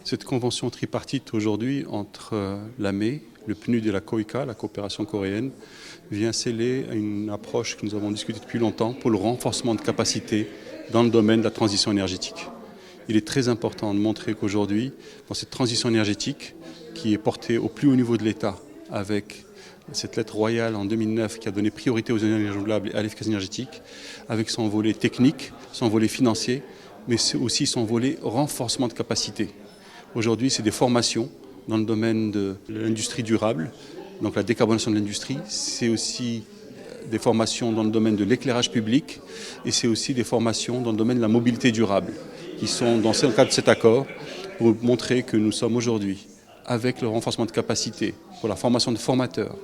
Cette convention tripartite aujourd'hui entre l'AME, le PNUD et la COICA, la coopération coréenne, vient sceller une approche que nous avons discutée depuis longtemps pour le renforcement de capacités dans le domaine de la transition énergétique. Il est très important de montrer qu'aujourd'hui, dans cette transition énergétique qui est portée au plus haut niveau de l'État avec cette lettre royale en 2009 qui a donné priorité aux énergies renouvelables et à l'efficacité énergétique, avec son volet technique, son volet financier, mais c'est aussi son volet renforcement de capacité. Aujourd'hui, c'est des formations dans le domaine de l'industrie durable, donc la décarbonation de l'industrie. C'est aussi des formations dans le domaine de l'éclairage public et c'est aussi des formations dans le domaine de la mobilité durable qui sont dans le cadre de cet accord pour montrer que nous sommes aujourd'hui, avec le renforcement de capacité pour la formation de formateurs,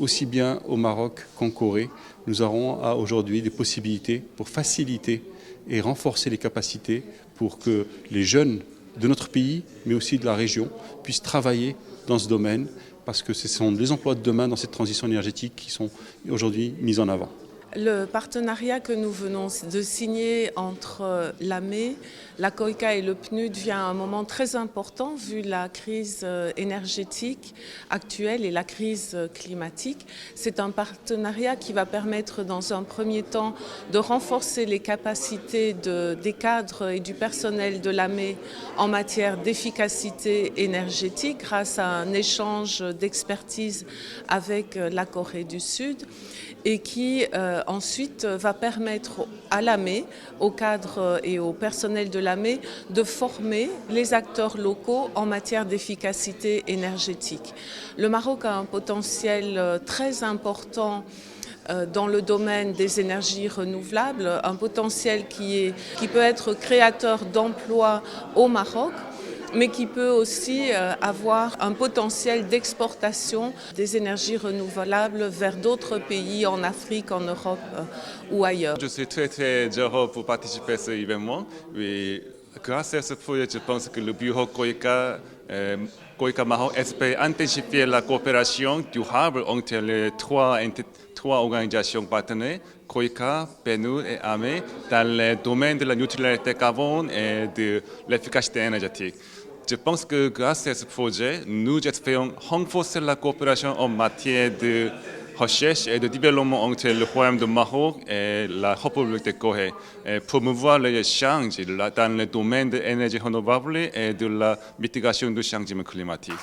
aussi bien au Maroc qu'en Corée, nous aurons aujourd'hui des possibilités pour faciliter et renforcer les capacités pour que les jeunes de notre pays, mais aussi de la région, puissent travailler dans ce domaine parce que ce sont les emplois de demain dans cette transition énergétique qui sont aujourd'hui mis en avant. Le partenariat que nous venons de signer entre l'AME, la COICA et le PNUD vient à un moment très important vu la crise énergétique actuelle et la crise climatique. C'est un partenariat qui va permettre dans un premier temps de renforcer les capacités des cadres et du personnel de l'AME en matière d'efficacité énergétique grâce à un échange d'expertise avec la Corée du Sud et qui ensuite va permettre à l'AME, aux cadres et au personnel de l'AME de former les acteurs locaux en matière d'efficacité énergétique. Le Maroc a un potentiel très important dans le domaine des énergies renouvelables, un potentiel qui peut être créateur d'emplois au Maroc, mais qui peut aussi avoir un potentiel d'exportation des énergies renouvelables vers d'autres pays en Afrique, en Europe ou ailleurs. Je suis très heureux pour participer à ce événement. Grâce à ce projet, je pense que le bureau COICA Maroc espère intensifier la coopération durable entre les trois organisations partenaires, COICA, PNUD et AME, dans le domaine de la neutralité carbone et de l'efficacité énergétique. Je pense que grâce à ce projet, nous espérons renforcer la coopération en matière de recherche et de développement entre le Royaume du Maroc et la République de Corée, et promouvoir les échanges dans le domaine de l'énergie renouvelable et de la mitigation du changement climatique.